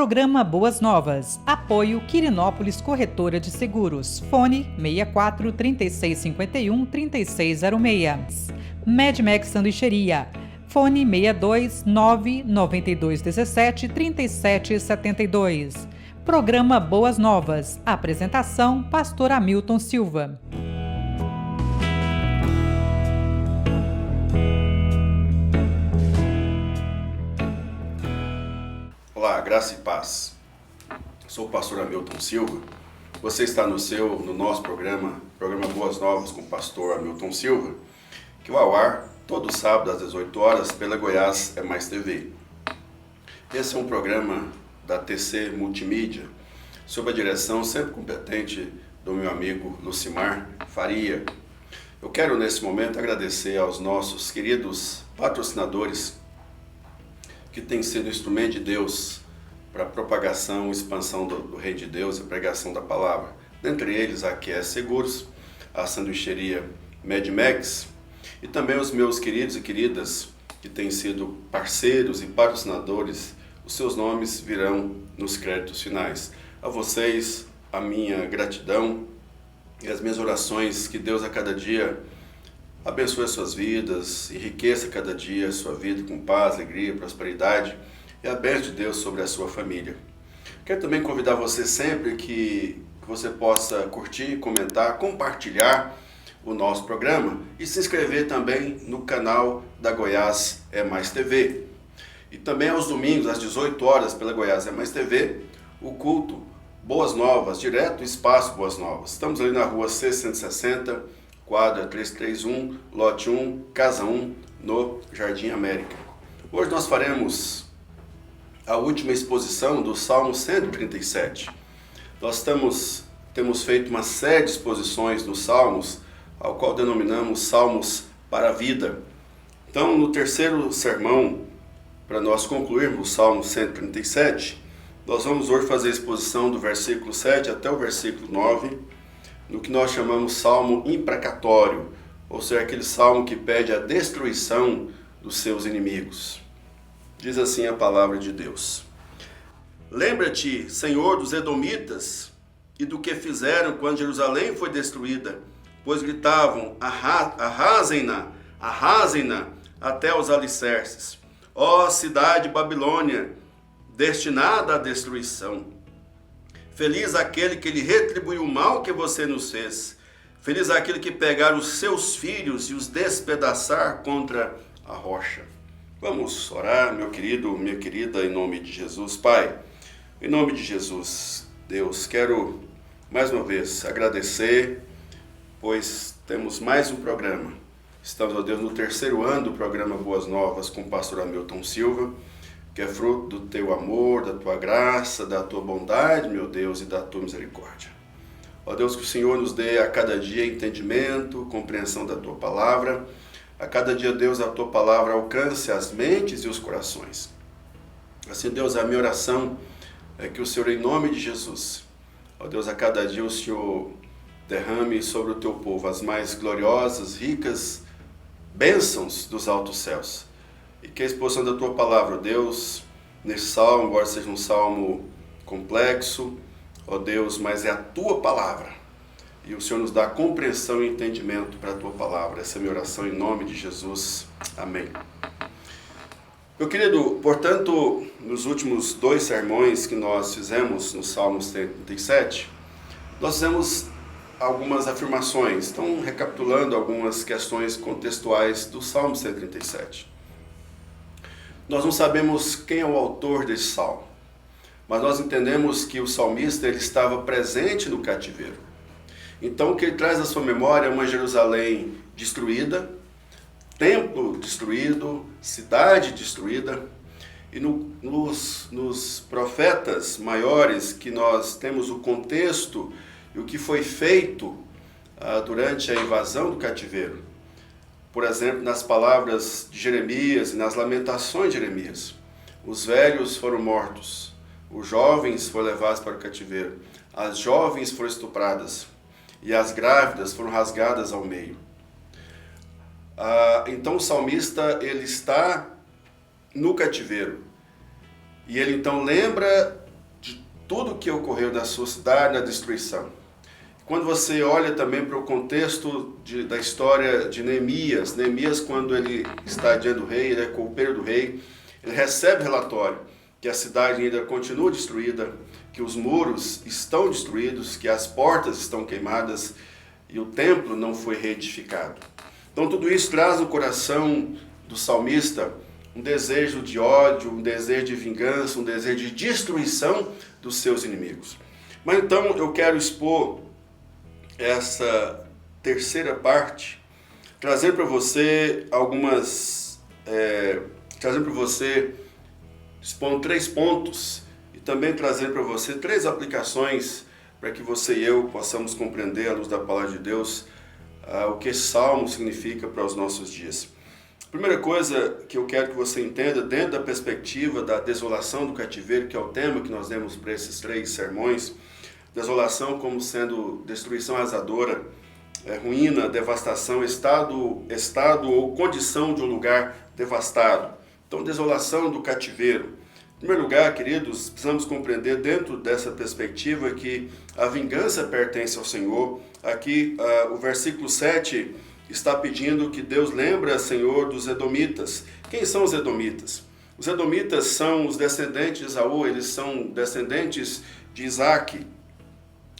Programa Boas Novas. Apoio Quirinópolis Corretora de Seguros. Fone 64 3651 3606. Medmax Sanduicheria. Fone 62 992 17 37 72. Programa Boas Novas. Apresentação: Pastor Hamilton Silva. Olá, graça e paz. Sou o pastor Hamilton Silva. Você está no nosso programa Boas Novas com o pastor Hamilton Silva, que vai ao ar todo sábado às 18 horas pela Goiás é Mais TV. Esse é um programa da TC Multimídia, sob a direção sempre competente do meu amigo Lucimar Faria. Eu quero nesse momento agradecer aos nossos queridos patrocinadores que têm sido instrumento de Deus para a propagação e expansão do Reino de Deus e a pregação da palavra. Dentre eles, a QS Seguros, a sanduicheria Medmax e também os meus queridos e queridas que têm sido parceiros e patrocinadores. Os seus nomes virão nos créditos finais. A vocês, a minha gratidão e as minhas orações, que Deus a cada dia abençoe as suas vidas, enriqueça cada dia a sua vida com paz, alegria, prosperidade e a bênção de Deus sobre a sua família. Quero também convidar você sempre que você possa curtir, comentar, compartilhar o nosso programa e se inscrever também no canal da Goiás é Mais TV. E também aos domingos, às 18 horas, pela Goiás é Mais TV, o culto Boas Novas, direto do Espaço Boas Novas. Estamos ali na rua C160, quadra 331, lote 1, casa 1, no Jardim América. Hoje nós faremos a última exposição do Salmo 137. Nós temos feito uma série de exposições dos Salmos, ao qual denominamos Salmos para a Vida. Então, no terceiro sermão, para nós concluirmos o Salmo 137, nós vamos hoje fazer a exposição do versículo 7 até o versículo 9, no que nós chamamos Salmo imprecatório, ou seja, aquele salmo que pede a destruição dos seus inimigos. Diz assim a palavra de Deus: Lembra-te, Senhor, dos edomitas e do que fizeram quando Jerusalém foi destruída, pois gritavam: arrasem-na, arrasem-na até os alicerces. Ó cidade Babilônia, destinada à destruição. Feliz aquele que lhe retribuiu o mal que você nos fez. Feliz aquele que pegar os seus filhos e os despedaçar contra a rocha. Vamos orar, meu querido, minha querida, em nome de Jesus. Pai, em nome de Jesus, Deus, quero mais uma vez agradecer, pois temos mais um programa. Estamos, ó Deus, no terceiro ano do programa Boas Novas com o pastor Hamilton Silva, que é fruto do teu amor, da tua graça, da tua bondade, meu Deus, e da tua misericórdia. Ó Deus, que o Senhor nos dê a cada dia entendimento, compreensão da tua palavra. A cada dia, Deus, a tua palavra alcance as mentes e os corações. Assim, Deus, a minha oração é que o Senhor, em nome de Jesus, ó Deus, a cada dia o Senhor derrame sobre o teu povo as mais gloriosas, ricas bênçãos dos altos céus. E que a exposição da tua palavra, ó Deus, nesse salmo, embora seja um salmo complexo, ó Deus, mas é a tua palavra. E o Senhor nos dá compreensão e entendimento para a tua palavra. Essa é a minha oração em nome de Jesus. Amém. Meu querido, portanto, nos últimos dois sermões que nós fizemos no Salmo 137, nós fizemos algumas afirmações. Então, recapitulando algumas questões contextuais do Salmo 137. Nós não sabemos quem é o autor desse salmo, mas nós entendemos que o salmista ele estava presente no cativeiro. Então o que ele traz à sua memória é uma Jerusalém destruída, templo destruído, cidade destruída. E nos profetas maiores que nós temos o contexto e o que foi feito durante a invasão do cativeiro. Por exemplo, nas palavras de Jeremias e nas lamentações de Jeremias. Os velhos foram mortos, os jovens foram levados para o cativeiro, as jovens foram estupradas e as grávidas foram rasgadas ao meio. Então o salmista ele está no cativeiro e ele então lembra tudo que ocorreu na sua cidade, na destruição. Quando você olha também para o contexto da história de Neemias, quando ele está diante do rei, ele é copeiro do rei, ele recebe relatório que a cidade ainda continua destruída, que os muros estão destruídos, que as portas estão queimadas e o templo não foi reedificado. Então tudo isso traz no coração do salmista um desejo de ódio, um desejo de vingança, um desejo de destruição dos seus inimigos. Mas então eu quero expor essa terceira parte, trazer para você expondo 3 pontos e também trazer para você 3 aplicações para que você e eu possamos compreender à luz da palavra de Deus o que esse salmo significa para os nossos dias. Primeira coisa que eu quero que você entenda, dentro da perspectiva da desolação do cativeiro, que é o tema que nós demos para esses 3 sermões, desolação como sendo destruição arrasadora, ruína, devastação, estado ou condição de um lugar devastado. Então, desolação do cativeiro. Em primeiro lugar, queridos, precisamos compreender dentro dessa perspectiva que a vingança pertence ao Senhor. Aqui, o versículo 7 está pedindo que Deus lembre, Senhor, dos edomitas. Quem são os edomitas? Os edomitas são os descendentes de Esaú, eles são descendentes de Isaac.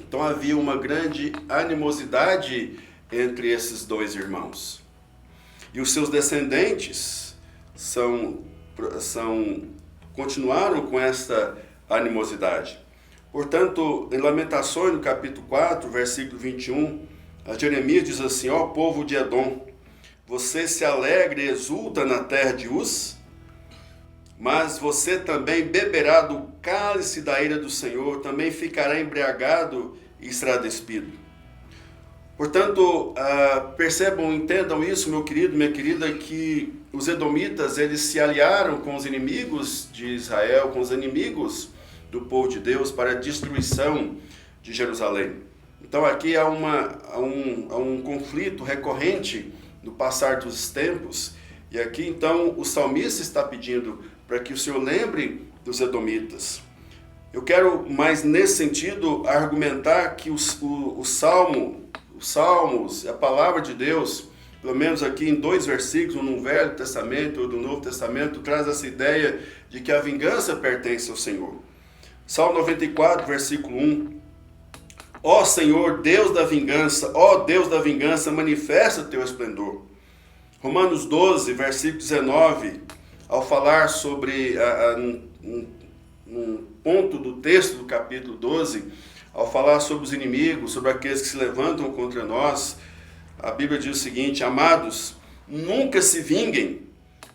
Então havia uma grande animosidade entre esses 2 irmãos. E os seus descendentes continuaram com essa animosidade. Portanto, em Lamentações, no capítulo 4, versículo 21, Jeremias diz assim: ó povo de Edom, você se alegra e exulta na terra de Uz, mas você também beberá do cálice da ira do Senhor, também ficará embriagado e será despido. Portanto, percebam, entendam isso, meu querido, minha querida, que os edomitas, eles se aliaram com os inimigos de Israel, com os inimigos do povo de Deus para a destruição de Jerusalém. Então aqui há um conflito recorrente no passar dos tempos, e aqui então o salmista está pedindo para que o Senhor lembre dos edomitas. Eu quero, mais nesse sentido, argumentar que os Salmos, a palavra de Deus, pelo menos aqui em 2 versículos, um no Velho Testamento ou do Novo Testamento, traz essa ideia de que a vingança pertence ao Senhor. Salmo 94, versículo 1. Ó Senhor, Deus da vingança, manifesta teu esplendor. Romanos 12, versículo 19, ao falar sobre um ponto do texto do capítulo 12, ao falar sobre os inimigos, sobre aqueles que se levantam contra nós, a Bíblia diz o seguinte: amados, nunca se vinguem,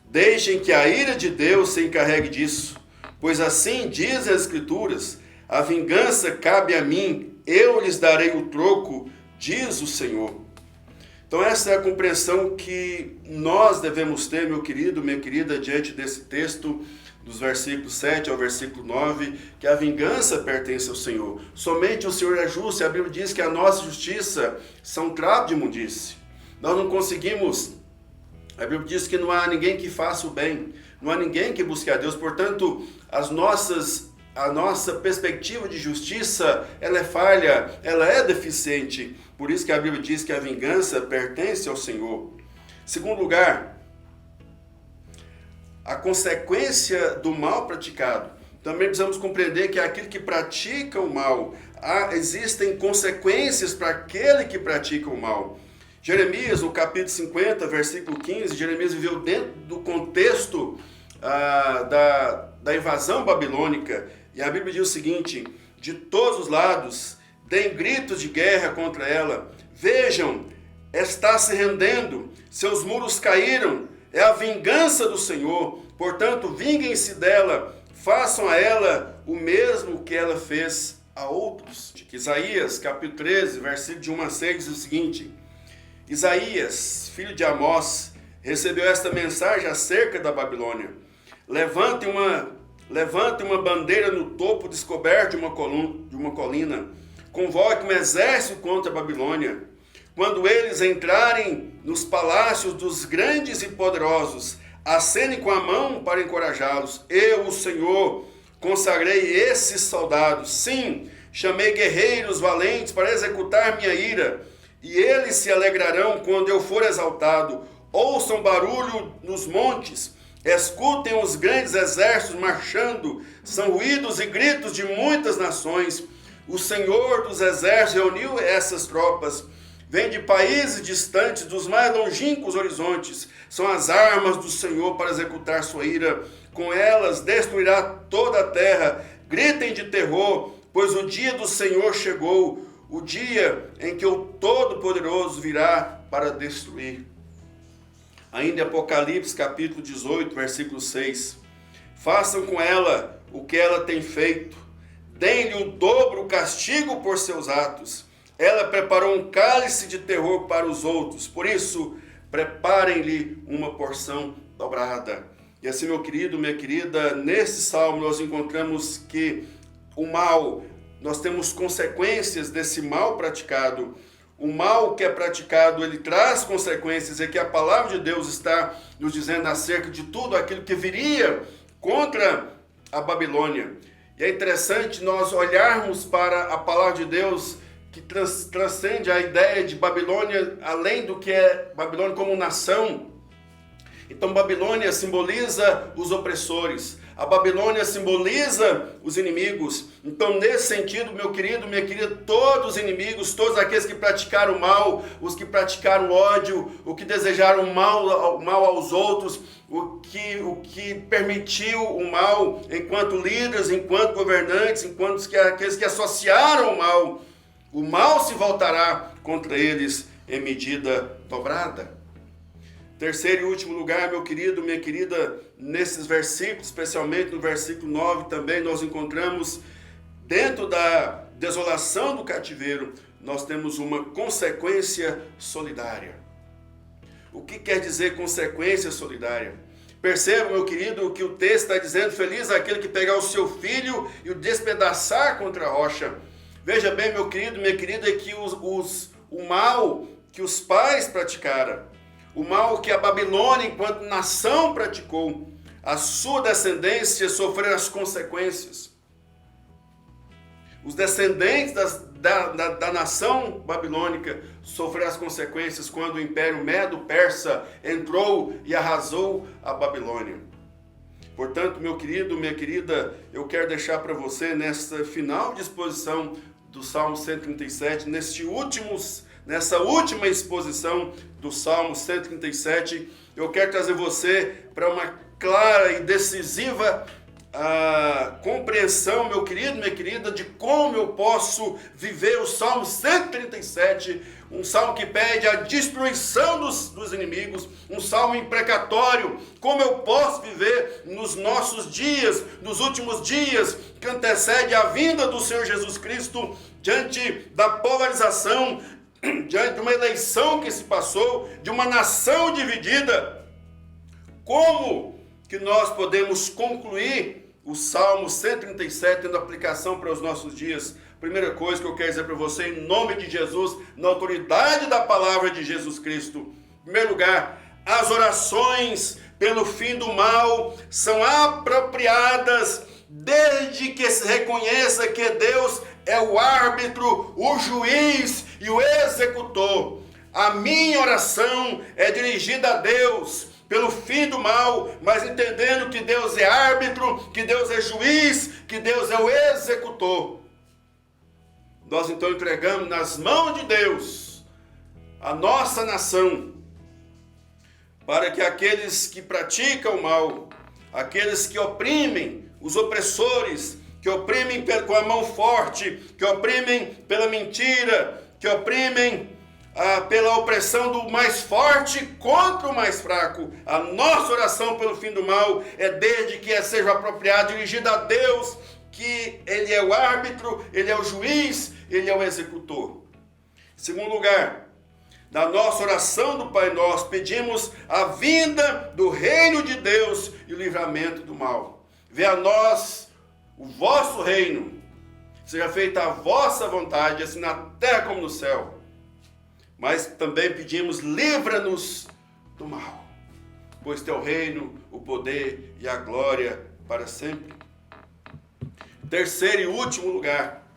deixem que a ira de Deus se encarregue disso, pois assim diz as Escrituras, a vingança cabe a mim, eu lhes darei o troco, diz o Senhor. Então essa é a compreensão que nós devemos ter, meu querido, minha querida, diante desse texto, dos versículos 7 ao versículo 9, que a vingança pertence ao Senhor. Somente o Senhor é justo, e a Bíblia diz que a nossa justiça são trapo de imundície. Nós não conseguimos, a Bíblia diz que não há ninguém que faça o bem, não há ninguém que busque a Deus, portanto, a nossa perspectiva de justiça, ela é falha, ela é deficiente. Por isso que a Bíblia diz que a vingança pertence ao Senhor. Segundo lugar, a consequência do mal praticado. Também precisamos compreender que aquele que pratica o mal, existem consequências para aquele que pratica o mal. Jeremias, no capítulo 50, versículo 15, Jeremias viveu dentro do contexto da invasão babilônica. E a Bíblia diz o seguinte: de todos os lados, deem gritos de guerra contra ela. Vejam, está se rendendo, seus muros caíram, é a vingança do Senhor. Portanto, vinguem-se dela, façam a ela o mesmo que ela fez a outros. Isaías, capítulo 13, versículo de 1 a 6, diz o seguinte: Isaías, filho de Amós, recebeu esta mensagem acerca da Babilônia. Levante uma bandeira no topo descoberto de uma colina. Convoque um exército contra a Babilônia. Quando eles entrarem nos palácios dos grandes e poderosos, acenem com a mão para encorajá-los. Eu, o Senhor, consagrei esses soldados. Sim, chamei guerreiros valentes para executar minha ira, e eles se alegrarão quando eu for exaltado. Ouçam barulho nos montes, escutem os grandes exércitos marchando, são ruídos e gritos de muitas nações. O Senhor dos exércitos reuniu essas tropas, vem de países distantes, dos mais longínquos horizontes. São as armas do Senhor para executar sua ira. Com elas destruirá toda a terra. Gritem de terror, pois o dia do Senhor chegou, o dia em que o Todo-Poderoso virá para destruir. Ainda em Apocalipse capítulo 18, versículo 6. Façam com ela o que ela tem feito. Deem-lhe o dobro o castigo por seus atos. Ela preparou um cálice de terror para os outros. Por isso, preparem-lhe uma porção dobrada. E assim, meu querido, minha querida, nesse salmo nós encontramos que o mal, nós temos consequências desse mal praticado. O mal que é praticado, ele traz consequências, e que a palavra de Deus está nos dizendo acerca de tudo aquilo que viria contra a Babilônia. E é interessante nós olharmos para a palavra de Deus, que transcende a ideia de Babilônia, além do que é Babilônia como nação. Então, Babilônia simboliza os opressores. A Babilônia simboliza os inimigos. Então, nesse sentido, meu querido, minha querida, todos os inimigos, todos aqueles que praticaram mal, os que praticaram ódio, o que desejaram mal aos outros, o que permitiu o mal enquanto líderes, enquanto governantes, enquanto aqueles que associaram o mal se voltará contra eles em medida dobrada. Terceiro e último lugar, meu querido, minha querida, nesses versículos, especialmente no versículo 9 também, nós encontramos, dentro da desolação do cativeiro, nós temos uma consequência solidária. O que quer dizer consequência solidária? Perceba, meu querido, que o texto está dizendo: feliz é aquele que pegar o seu filho e o despedaçar contra a rocha. Veja bem, meu querido, minha querida, que o mal que os pais praticaram, o mal que a Babilônia, enquanto nação, praticou, a sua descendência sofreram as consequências. Os descendentes da nação babilônica sofreram as consequências quando o Império Medo-Persa entrou e arrasou a Babilônia. Portanto, meu querido, minha querida, eu quero deixar para você, nessa final de exposição do Salmo 137, nessa última exposição do Salmo 137, eu quero trazer você para uma clara e decisiva compreensão, meu querido, minha querida, de como eu posso viver o Salmo 137, um salmo que pede a destruição dos inimigos, um salmo imprecatório, como eu posso viver nos nossos dias, nos últimos dias, que antecede a vinda do Senhor Jesus Cristo, diante da polarização, diante de uma eleição que se passou, de uma nação dividida. Como que nós podemos concluir o Salmo 137 tendo aplicação para os nossos dias? Primeira coisa que eu quero dizer para você, em nome de Jesus, na autoridade da palavra de Jesus Cristo. Em primeiro lugar, as orações pelo fim do mal são apropriadas desde que se reconheça que Deus é o árbitro, o juiz e o executor. A minha oração é dirigida a Deus pelo fim do mal, mas entendendo que Deus é árbitro, que Deus é juiz, que Deus é o executor. Nós então entregamos nas mãos de Deus a nossa nação, para que aqueles que praticam o mal, aqueles que oprimem, os opressores, que oprimem com a mão forte, que oprimem pela mentira, que oprimem pela opressão do mais forte contra o mais fraco. A nossa oração pelo fim do mal é desde que seja apropriada, dirigida a Deus, que Ele é o árbitro, Ele é o juiz, Ele é o executor. Em segundo lugar, na nossa oração do Pai Nosso, pedimos a vinda do reino de Deus e o livramento do mal. Venha a nós o vosso reino, seja feita a vossa vontade, assim na terra como no céu. Mas também pedimos, livra-nos do mal, pois teu reino, o poder e a glória para sempre. Terceiro e último lugar,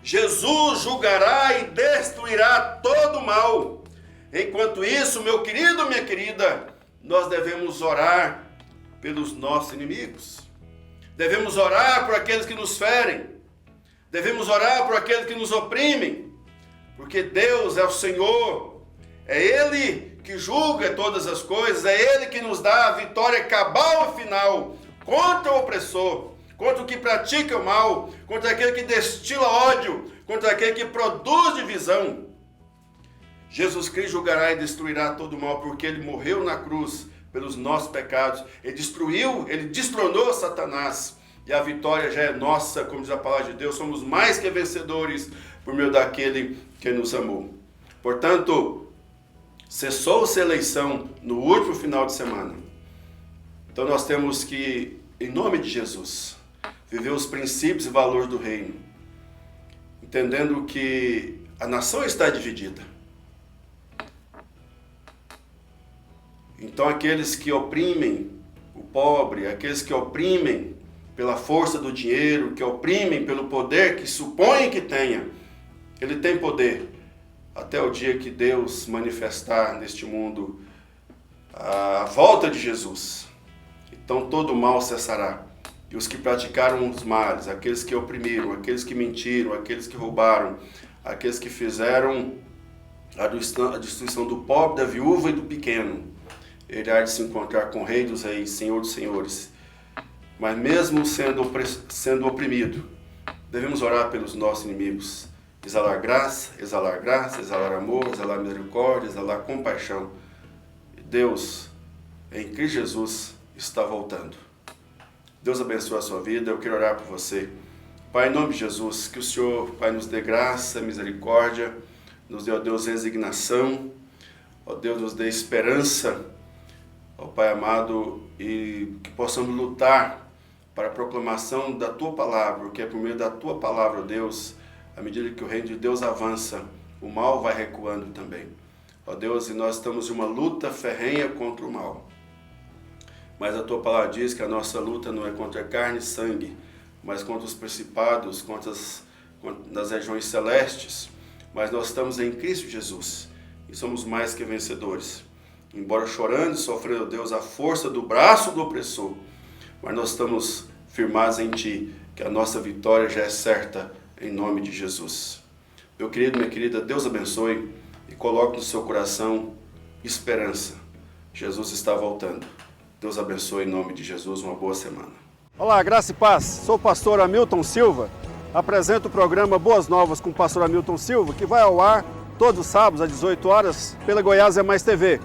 Jesus julgará e destruirá todo o mal. Enquanto isso, meu querido, minha querida, nós devemos orar pelos nossos inimigos. Devemos orar por aqueles que nos ferem. Devemos orar por aqueles que nos oprimem. Porque Deus é o Senhor. É Ele que julga todas as coisas. É Ele que nos dá a vitória cabal e final contra o opressor, contra o que pratica o mal, contra aquele que destila ódio, contra aquele que produz divisão. Jesus Cristo julgará e destruirá todo o mal, porque Ele morreu na cruz pelos nossos pecados. Ele destruiu, Ele destronou Satanás. E a vitória já é nossa, como diz a palavra de Deus. Somos mais que vencedores por meio daquele que nos amou. Portanto, cessou-se a eleição no último final de semana. Então nós temos que, em nome de Jesus, viver os princípios e valores do reino, entendendo que a nação está dividida. Então aqueles que oprimem o pobre, aqueles que oprimem pela força do dinheiro, que oprimem pelo poder que supõem que tenha, ele tem poder até o dia que Deus manifestar neste mundo a volta de Jesus. Então todo mal cessará. E os que praticaram os males, aqueles que oprimiram, aqueles que mentiram, aqueles que roubaram, aqueles que fizeram a destruição do pobre, da viúva e do pequeno, ele há de se encontrar com o Rei dos Reis, Senhor dos Senhores. Mas mesmo sendo oprimido, devemos orar pelos nossos inimigos. Exalar graça, exalar amor, exalar misericórdia, exalar compaixão. Deus, em Cristo Jesus, está voltando. Deus abençoe a sua vida. Eu quero orar por você. Pai, em nome de Jesus, que o Senhor, Pai, nos dê graça, misericórdia, nos dê, ó Deus, resignação, ó Deus, nos dê esperança, ó Pai amado, e que possamos lutar para a proclamação da Tua Palavra, porque é por meio da Tua Palavra, ó Deus, à medida que o reino de Deus avança, o mal vai recuando também. Ó Deus, e nós estamos em uma luta ferrenha contra o mal. Mas a Tua Palavra diz que a nossa luta não é contra carne e sangue, mas contra os principados, contra as regiões celestes. Mas nós estamos em Cristo Jesus e somos mais que vencedores. Embora chorando e sofrendo, Deus, a força do braço do opressor, mas nós estamos firmados em Ti, que a nossa vitória já é certa, em nome de Jesus. Meu querido, minha querida, Deus abençoe e coloque no seu coração esperança. Jesus está voltando. Deus abençoe em nome de Jesus. Uma boa semana. Olá, graça e paz. Sou o pastor Hamilton Silva. Apresento o programa Boas Novas com o pastor Hamilton Silva, que vai ao ar todos os sábados às 18 horas pela Goiás é Mais TV.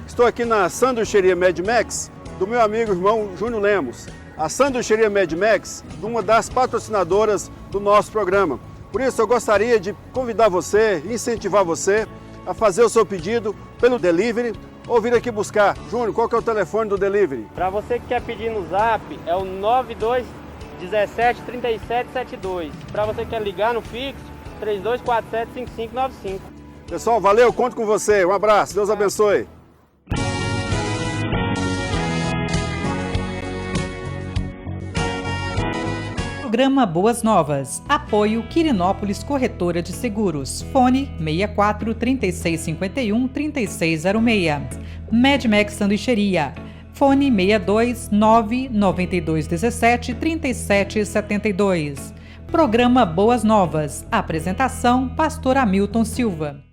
Estou aqui na sanduicheria Mad Max do meu amigo irmão Júnior Lemos. A sanduicheria Mad Max, uma das patrocinadoras do nosso programa. Por isso eu gostaria de convidar você, incentivar você a fazer o seu pedido pelo delivery ou vir aqui buscar. Júnior, qual que é o telefone do delivery? Para você que quer pedir no Zap, é o 92 17 37 72. Para você que quer ligar no fixo, 3247 5595. Pessoal, valeu, conto com você. Um abraço, Deus abençoe. Programa Boas Novas. Apoio Quirinópolis Corretora de Seguros. Fone 64 3651 3606. Mad Max Sanduicheria. Fone 62 992 17 37 72. Programa Boas Novas. Apresentação: Pastor Hamilton Silva.